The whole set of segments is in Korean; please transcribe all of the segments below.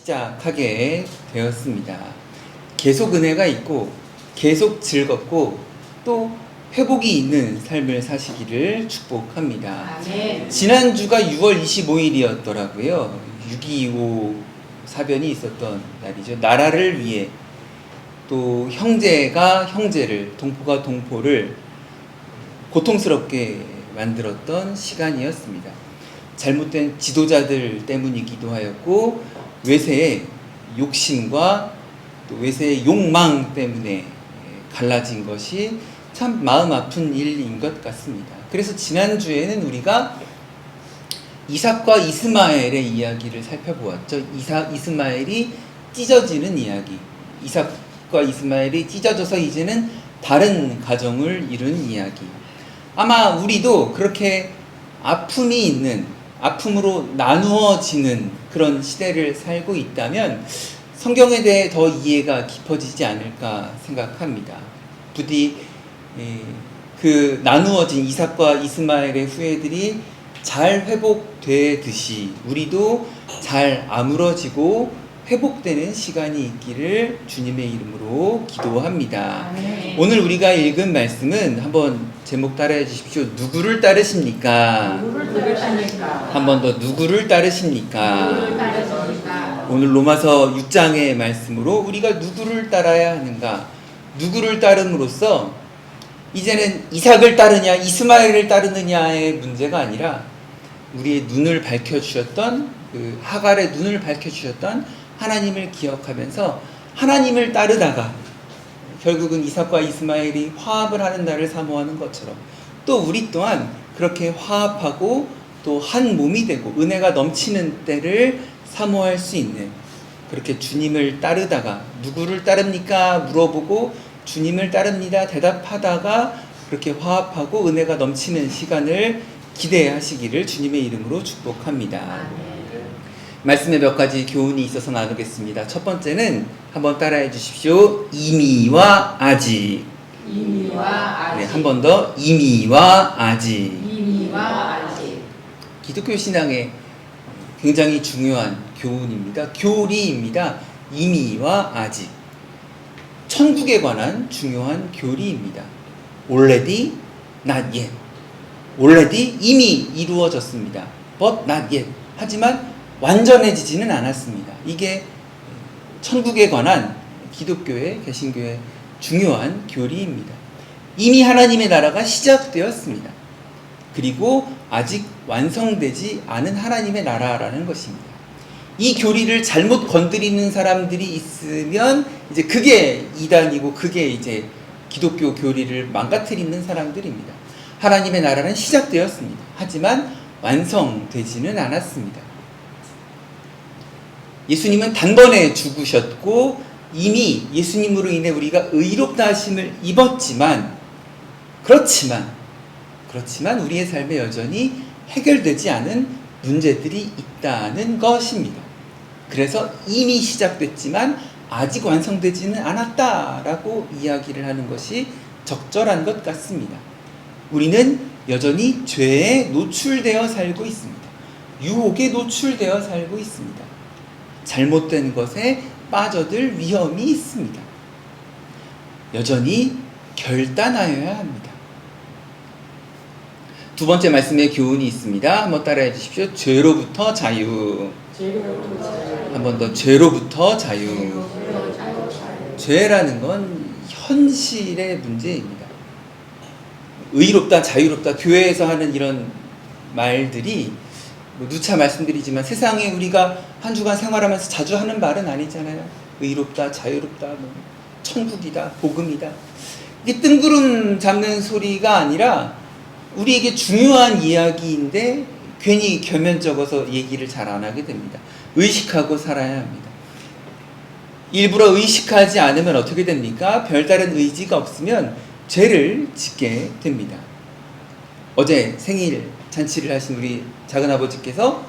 시작하게 되었습니다. 계속 은혜가 있고 계속 즐겁고 또 회복이 있는 삶을 사시기를 축복합니다. 아멘. 지난주가 6월 25일이었더라고요. 6.25 사변이 있었던 날이죠. 나라를 위해 또 형제가 형제를, 동포가 동포를 고통스럽게 만들었던 시간이었습니다. 잘못된 지도자들 때문이기도 하였고 외세의 욕심과 또 외세의 욕망 때문에 갈라진 것이 참 마음 아픈 일인 것 같습니다. 그래서 지난주에는 우리가 이삭과 이스마엘의 이야기를 살펴보았죠. 이스마엘이 찢어지는 이야기. 이삭과 이스마엘이 찢어져서 이제는 다른 가정을 이룬 이야기. 아마 우리도 그렇게 아픔이 있는, 아픔으로 나누어지는 그런 시대를 살고 있다면 성경에 대해 더 이해가 깊어지지 않을까 생각합니다. 부디 그 나누어진 이삭과 이스마엘의 후예들이 잘 회복되듯이 우리도 잘 아물어지고 회복되는 시간이 있기를 주님의 이름으로 기도합니다. 아멘. 오늘 우리가 읽은 말씀은 한번 제목 따라해 주십시오. 누구를 따르십니까? 누구를 따르십니까? 한 번 더 누구를 따르십니까? 누구를 따르십니까? 오늘 로마서 6장의 말씀으로 우리가 누구를 따라야 하는가? 누구를 따름으로써 이제는 이삭을 따르냐 이스마엘을 따르느냐의 문제가 아니라 우리의 눈을 밝혀주셨던 그 하갈의 눈을 밝혀주셨던 하나님을 기억하면서 하나님을 따르다가 결국은 이삭과 이스마엘이 화합을 하는 날을 사모하는 것처럼 또 우리 또한 그렇게 화합하고 또 한 몸이 되고 은혜가 넘치는 때를 사모할 수 있는 그렇게 주님을 따르다가 누구를 따릅니까? 물어보고 주님을 따릅니다. 대답하다가 그렇게 화합하고 은혜가 넘치는 시간을 기대하시기를 주님의 이름으로 축복합니다. 말씀에 몇 가지 교훈이 있어서 나누겠습니다. 첫 번째는 한번 따라해 주십시오. 이미와 아직. 이미와 아직. 네, 한 번 더. 이미와 아직. 이미와 아직. 기독교 신앙의 굉장히 중요한 교훈입니다. 교리입니다. 이미와 아직. 천국에 관한 중요한 교리입니다. already, not yet. already 이미 이루어졌습니다. but not yet. 하지만 완전해지지는 않았습니다. 이게 천국에 관한 기독교의 개신교의 중요한 교리입니다. 이미 하나님의 나라가 시작되었습니다. 그리고 아직 완성되지 않은 하나님의 나라라는 것입니다. 이 교리를 잘못 건드리는 사람들이 있으면 이제 그게 이단이고 그게 이제 기독교 교리를 망가뜨리는 사람들입니다. 하나님의 나라는 시작되었습니다. 하지만 완성되지는 않았습니다. 예수님은 단번에 죽으셨고 이미 예수님으로 인해 우리가 의롭다 하심을 입었지만 그렇지만 우리의 삶에 여전히 해결되지 않은 문제들이 있다는 것입니다. 그래서 이미 시작됐지만 아직 완성되지는 않았다라고 이야기를 하는 것이 적절한 것 같습니다. 우리는 여전히 죄에 노출되어 살고 있습니다. 유혹에 노출되어 살고 있습니다. 잘못된 것에 빠져들 위험이 있습니다. 여전히 결단하여야 합니다. 두 번째 말씀에 교훈이 있습니다. 한번 따라해 주십시오. 죄로부터 자유. 한 번 더. 죄로부터 자유. 죄라는 건 현실의 문제입니다. 의롭다, 자유롭다, 교회에서 하는 이런 말들이 누차 말씀드리지만 세상에 우리가 한 주간 생활하면서 자주 하는 말은 아니잖아요. 의롭다, 자유롭다, 천국이다, 복음이다. 이게 뜬구름 잡는 소리가 아니라 우리에게 중요한 이야기인데 괜히 겸연쩍어서 얘기를 잘 안 하게 됩니다. 의식하고 살아야 합니다. 일부러 의식하지 않으면 어떻게 됩니까? 별다른 의지가 없으면 죄를 짓게 됩니다. 어제 생일 잔치를 하신 우리 작은아버지께서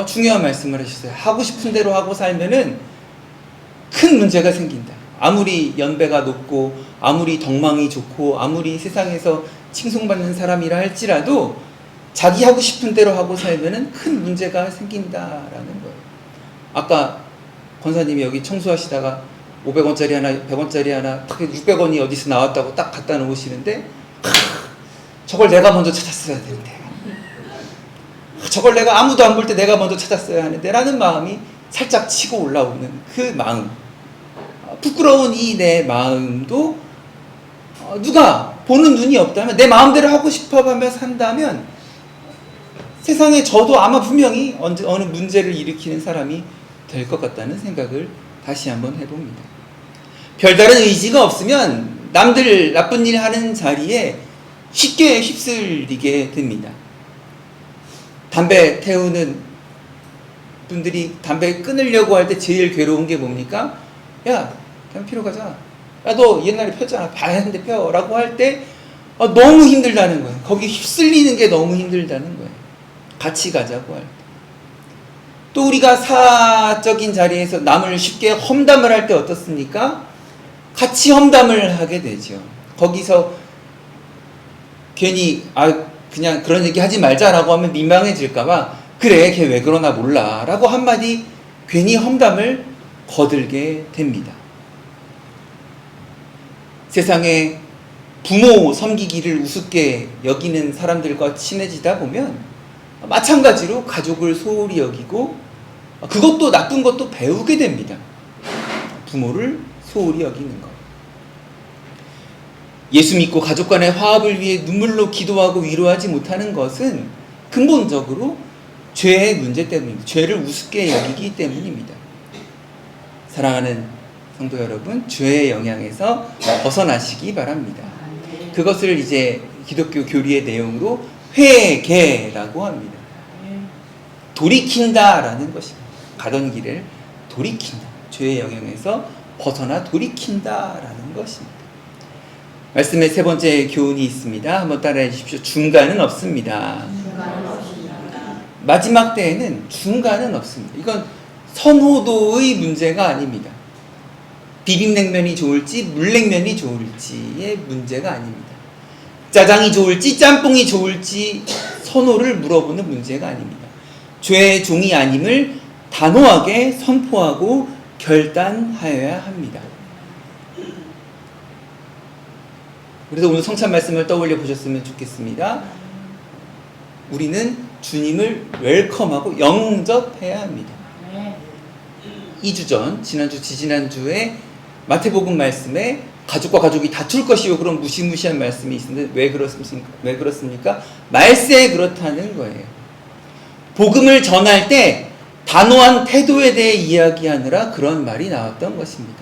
중요한 말씀을 하셨어요. 하고 싶은 대로 하고 살면은 큰 문제가 생긴다. 아무리 연배가 높고 아무리 덕망이 좋고 아무리 세상에서 칭송받는 사람이라 할지라도 자기 하고 싶은 대로 하고 살면은 큰 문제가 생긴다라는 거예요. 아까 권사님이 여기 청소하시다가 500원짜리 하나, 100원짜리 하나, 600원이 어디서 나왔다고 딱 갖다 놓으시는데 저걸 내가 먼저 찾았어야 되는데, 저걸 내가 아무도 안 볼 때 내가 먼저 찾았어야 하는데 라는 마음이 살짝 치고 올라오는 그 마음, 부끄러운 이 내 마음도 누가 보는 눈이 없다면, 내 마음대로 하고 싶어 하며 산다면 세상에 저도 아마 분명히 어느 문제를 일으키는 사람이 될 것 같다는 생각을 다시 한번 해봅니다. 별다른 의지가 없으면 남들 나쁜 일 하는 자리에 쉽게 휩쓸리게 됩니다. 담배 태우는 분들이 담배 끊으려고 할 때 제일 괴로운 게 뭡니까? 야, 담배 피러 가자. 야, 너 옛날에 폈잖아. 봐야 하는데 펴. 라고 할 때 너무 힘들다는 거예요. 거기 휩쓸리는 게 너무 힘들다는 거예요. 같이 가자고 할 때. 또 우리가 사적인 자리에서 남을 쉽게 험담을 할 때 어떻습니까? 같이 험담을 하게 되죠. 거기서 괜히 그냥 그런 얘기 하지 말자라고 하면 민망해질까봐, 그래 걔 왜 그러나 몰라 라고 한마디 괜히 험담을 거들게 됩니다. 세상에 부모 섬기기를 우습게 여기는 사람들과 친해지다 보면 마찬가지로 가족을 소홀히 여기고, 그것도 나쁜 것도 배우게 됩니다. 부모를 소홀히 여기는 것. 예수 믿고 가족 간의 화합을 위해 눈물로 기도하고 위로하지 못하는 것은 근본적으로 죄의 문제 때문입니다. 죄를 우습게 여기기 때문입니다. 사랑하는 성도 여러분, 죄의 영향에서 벗어나시기 바랍니다. 그것을 이제 기독교 교리의 내용으로 회개라고 합니다. 돌이킨다라는 것입니다. 가던 길을 돌이킨다. 죄의 영향에서 벗어나 돌이킨다라는 것입니다. 말씀의 세 번째 교훈이 있습니다. 한번 따라해 주십시오. 중간은 없습니다. 마지막 때에는 중간은 없습니다. 이건 선호도의 문제가 아닙니다. 비빔냉면이 좋을지 물냉면이 좋을지의 문제가 아닙니다. 짜장이 좋을지 짬뽕이 좋을지 선호를 물어보는 문제가 아닙니다. 죄의 종이 아님을 단호하게 선포하고 결단하여야 합니다. 그래서 오늘 성찬 말씀을 떠올려 보셨으면 좋겠습니다. 우리는 주님을 웰컴하고 영접해야 합니다. 2주 전, 지난주, 지지난주에 마태복음 말씀에 가족과 가족이 다툴 것이요, 그런 무시무시한 말씀이 있는데 왜 그렇습니까? 말세에 그렇다는 거예요. 복음을 전할 때 단호한 태도에 대해 이야기하느라 그런 말이 나왔던 것입니다.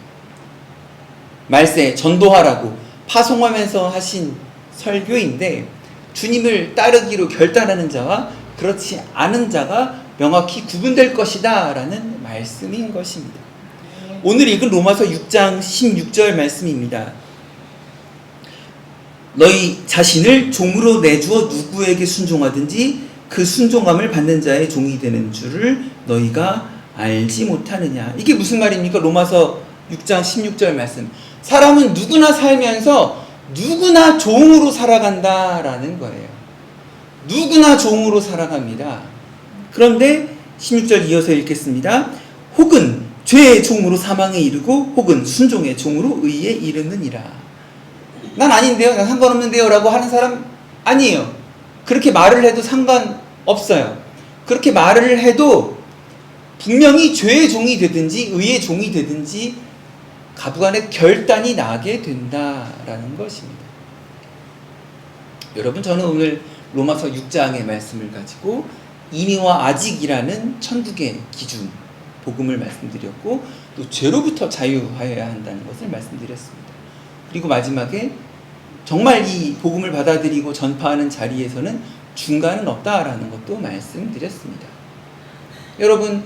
말세, 전도하라고 파송하면서 하신 설교인데, 주님을 따르기로 결단하는 자와 그렇지 않은 자가 명확히 구분될 것이다 라는 말씀인 것입니다. 오늘 읽은 로마서 6장 16절 말씀입니다. 너희 자신을 종으로 내주어 누구에게 순종하든지 그 순종함을 받는 자의 종이 되는 줄을 너희가 알지 못하느냐. 이게 무슨 말입니까? 로마서 6장 16절 말씀. 사람은 누구나 살면서 누구나 종으로 살아간다라는 거예요. 누구나 종으로 살아갑니다. 그런데 16절 이어서 읽겠습니다. 혹은 죄의 종으로 사망에 이르고 혹은 순종의 종으로 의에 이르느니라. 난 아닌데요, 난 상관없는데요 라고 하는 사람 아니에요. 그렇게 말을 해도 상관없어요. 그렇게 말을 해도 분명히 죄의 종이 되든지 의의 종이 되든지 가부간의 결단이 나게 된다라는 것입니다. 여러분, 저는 오늘 로마서 6장의 말씀을 가지고 이미와 아직이라는 천국의 기준, 복음을 말씀드렸고, 또 죄로부터 자유하여야 한다는 것을 말씀드렸습니다. 그리고 마지막에 정말 이 복음을 받아들이고 전파하는 자리에서는 중간은 없다라는 것도 말씀드렸습니다. 여러분,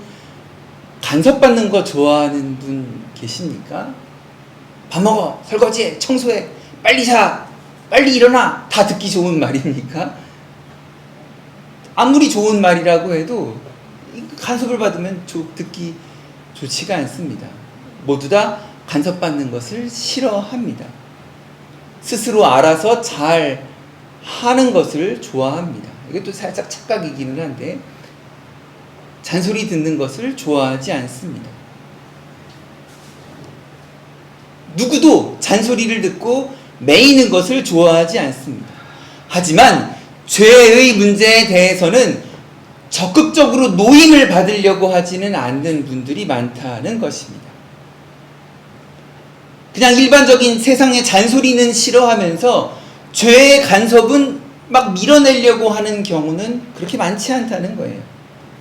간섭받는 거 좋아하는 분 계십니까? 밥 먹어, 설거지해, 청소해, 빨리 자, 빨리 일어나, 다 듣기 좋은 말입니까? 아무리 좋은 말이라고 해도 간섭을 받으면 듣기 좋지가 않습니다. 모두 다 간섭받는 것을 싫어합니다. 스스로 알아서 잘 하는 것을 좋아합니다. 이것도 살짝 착각이기는 한데, 잔소리 듣는 것을 좋아하지 않습니다. 누구도 잔소리를 듣고 매이는 것을 좋아하지 않습니다. 하지만 죄의 문제에 대해서는 적극적으로 노임을 받으려고 하지는 않는 분들이 많다는 것입니다. 그냥 일반적인 세상의 잔소리는 싫어하면서 죄의 간섭은 막 밀어내려고 하는 경우는 그렇게 많지 않다는 거예요.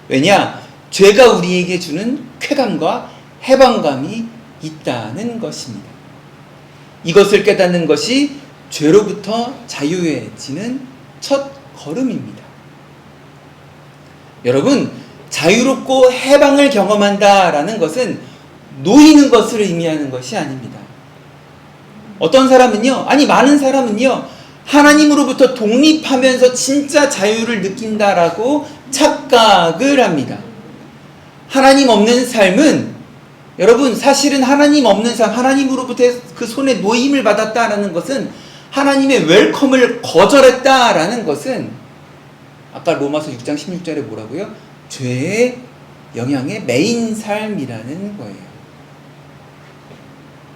왜냐? 죄가 우리에게 주는 쾌감과 해방감이 있다는 것입니다. 이것을 깨닫는 것이 죄로부터 자유해지는 첫 걸음입니다. 여러분, 자유롭고 해방을 경험한다라는 것은 놓이는 것을 의미하는 것이 아닙니다. 어떤 사람은요, 아니 많은 사람은요, 하나님으로부터 독립하면서 진짜 자유를 느낀다라고 착각을 합니다. 하나님 없는 삶은, 여러분, 사실은 하나님 없는 삶, 하나님으로부터 그 손에 노임을 받았다라는 것은, 하나님의 웰컴을 거절했다라는 것은, 아까 로마서 6장 16절에 뭐라고요? 죄의 영향에 매인 삶이라는 거예요.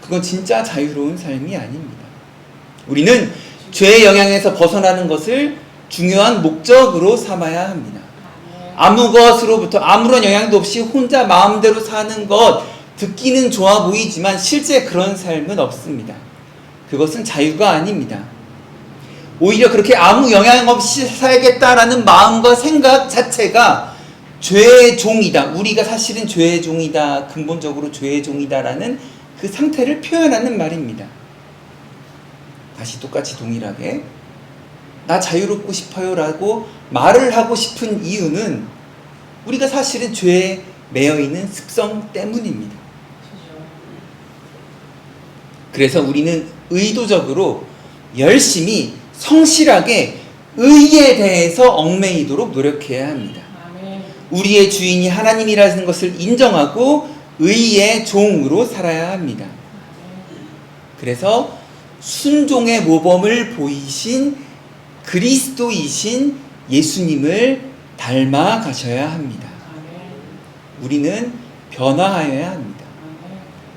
그건 진짜 자유로운 삶이 아닙니다. 우리는 죄의 영향에서 벗어나는 것을 중요한 목적으로 삼아야 합니다. 아무 것으로부터 아무런 영향도 없이 혼자 마음대로 사는 것, 듣기는 좋아 보이지만 실제 그런 삶은 없습니다. 그것은 자유가 아닙니다. 오히려 그렇게 아무 영향 없이 살겠다라는 마음과 생각 자체가 죄의 종이다. 우리가 사실은 죄의 종이다. 근본적으로 죄의 종이다라는 그 상태를 표현하는 말입니다. 다시 똑같이 동일하게 나 자유롭고 싶어요 라고 말을 하고 싶은 이유는 우리가 사실은 죄에 매여있는 습성 때문입니다. 그래서 우리는 의도적으로 열심히 성실하게 의에 대해서 얽매이도록 노력해야 합니다. 우리의 주인이 하나님이라는 것을 인정하고 의의 종으로 살아야 합니다. 그래서 순종의 모범을 보이신 그리스도이신 예수님을 닮아 가셔야 합니다. 우리는 변화하여야 합니다.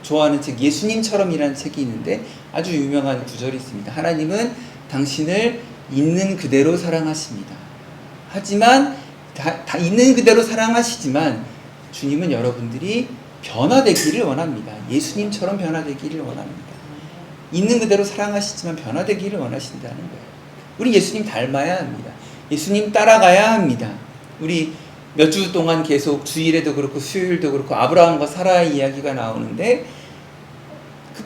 좋아하는 책 예수님처럼이라는 책이 있는데 아주 유명한 구절이 있습니다. 하나님은 당신을 있는 그대로 사랑하십니다. 하지만 다 있는 그대로 사랑하시지만 주님은 여러분들이 변화되기를 원합니다. 예수님처럼 변화되기를 원합니다. 있는 그대로 사랑하시지만 변화되기를 원하신다는 거예요. 우리 예수님 닮아야 합니다. 예수님 따라가야 합니다. 우리 몇 주 동안 계속 주일에도 그렇고 수요일도 그렇고 아브라함과 사라의 이야기가 나오는데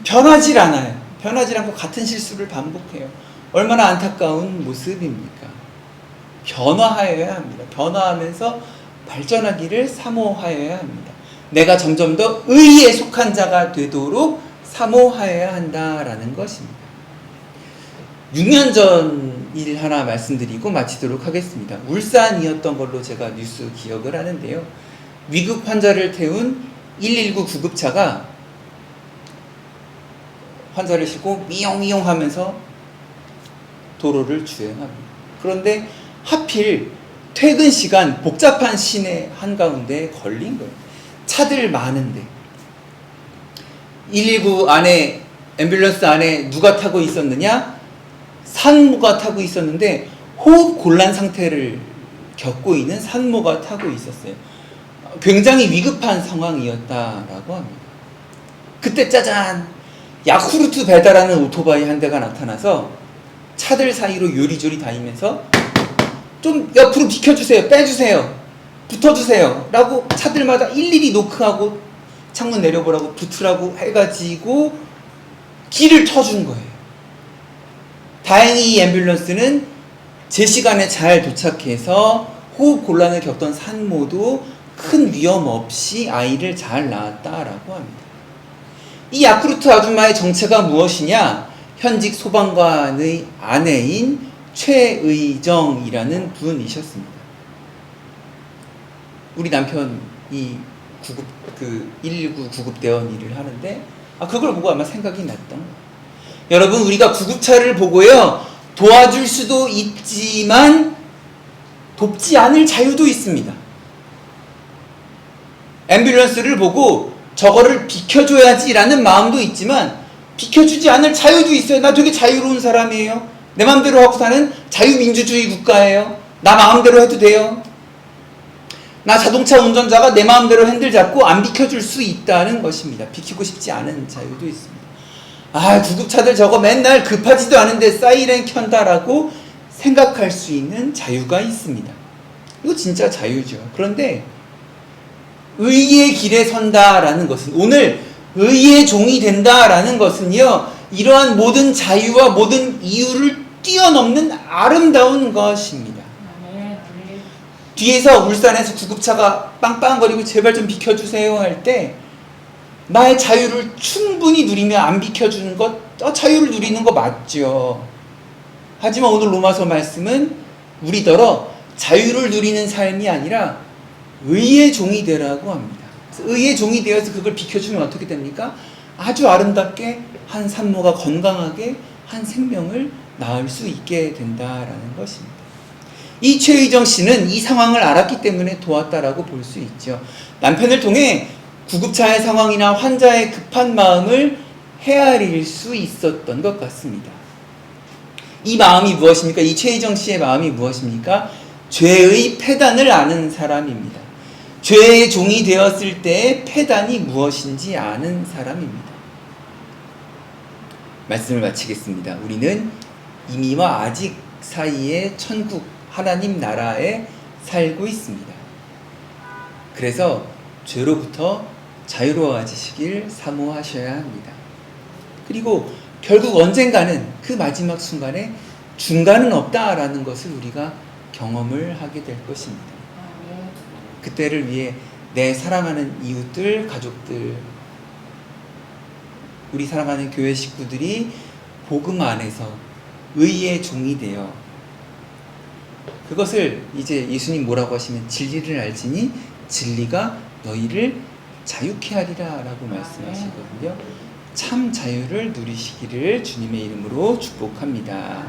변하질 않아요. 변하지 않고 같은 실수를 반복해요. 얼마나 안타까운 모습입니까? 변화하여야 합니다. 변화하면서 발전하기를 사모하여야 합니다. 내가 점점 더 의에 속한 자가 되도록 사모하여야 한다라는 것입니다. 6년 전 일 하나 말씀드리고 마치도록 하겠습니다. 울산이었던 걸로 제가 뉴스 기억을 하는데요. 위급 환자를 태운 119 구급차가 환자를 싣고 미용미용 하면서 도로를 주행합니다. 그런데 하필 퇴근 시간 복잡한 시내 한가운데 걸린 거예요. 차들 많은데 119 안에 앰뷸런스 안에 누가 타고 있었느냐? 산모가 타고 있었는데 호흡 곤란 상태를 겪고 있는 산모가 타고 있었어요. 굉장히 위급한 상황이었다라고 합니다. 그때 짜잔! 야쿠르트 배달하는 오토바이 한 대가 나타나서 차들 사이로 요리조리 다니면서 좀 옆으로 비켜주세요, 빼주세요, 붙어주세요 라고 차들마다 일일이 노크하고 창문 내려보라고 붙으라고 해가지고 길을 터준 거예요. 다행히 이 앰뷸런스는 제 시간에 잘 도착해서 호흡 곤란을 겪던 산모도 큰 위험 없이 아이를 잘 낳았다라고 합니다. 이 야쿠르트 아줌마의 정체가 무엇이냐? 현직 소방관의 아내인 최의정이라는 분이셨습니다. 우리 남편이 119 구급대원 일을 하는데 그걸 보고 아마 생각이 났던 거예요. 여러분, 우리가 구급차를 보고요, 도와줄 수도 있지만 돕지 않을 자유도 있습니다. 앰뷸런스를 보고 저거를 비켜줘야지라는 마음도 있지만 비켜주지 않을 자유도 있어요. 나 되게 자유로운 사람이에요. 내 마음대로 하고 사는 자유민주주의 국가예요. 나 마음대로 해도 돼요. 나 자동차 운전자가 내 마음대로 핸들 잡고 안 비켜줄 수 있다는 것입니다. 비키고 싶지 않은 자유도 있습니다. 아, 구급차들 저거 맨날 급하지도 않은데 사이렌 켠다라고 생각할 수 있는 자유가 있습니다. 이거 진짜 자유죠. 그런데 의의 길에 선다라는 것은, 오늘 의의 종이 된다라는 것은요, 이러한 모든 자유와 모든 이유를 뛰어넘는 아름다운 것입니다. 뒤에서 울산에서 구급차가 빵빵거리고 제발 좀 비켜주세요 할 때 나의 자유를 충분히 누리며 안 비켜주는 것, 자유를 누리는 거 맞죠. 하지만 오늘 로마서 말씀은 우리더러 자유를 누리는 삶이 아니라 의의 종이 되라고 합니다. 의의 종이 되어서 그걸 비켜주면 어떻게 됩니까? 아주 아름답게 한 산모가 건강하게 한 생명을 낳을 수 있게 된다라는 것입니다. 이 최의정 씨는 이 상황을 알았기 때문에 도왔다라고 볼 수 있죠. 남편을 통해 구급차의 상황이나 환자의 급한 마음을 헤아릴 수 있었던 것 같습니다. 이 마음이 무엇입니까? 이 최의정 씨의 마음이 무엇입니까? 죄의 패단을 아는 사람입니다. 죄의 종이 되었을 때의 패단이 무엇인지 아는 사람입니다. 말씀을 마치겠습니다. 우리는 이미와 아직 사이의 천국, 하나님 나라에 살고 있습니다. 그래서 죄로부터 자유로워지시길 사모하셔야 합니다. 그리고 결국 언젠가는 그 마지막 순간에 중간은 없다라는 것을 우리가 경험을 하게 될 것입니다. 그때를 위해 내 사랑하는 이웃들, 가족들, 우리 사랑하는 교회 식구들이 복음 안에서 의의 종이 되어, 그것을 이제 예수님 뭐라고 하시면 진리를 알지니 진리가 너희를 자유케 하리라 라고 말씀하시거든요. 참 자유를 누리시기를 주님의 이름으로 축복합니다.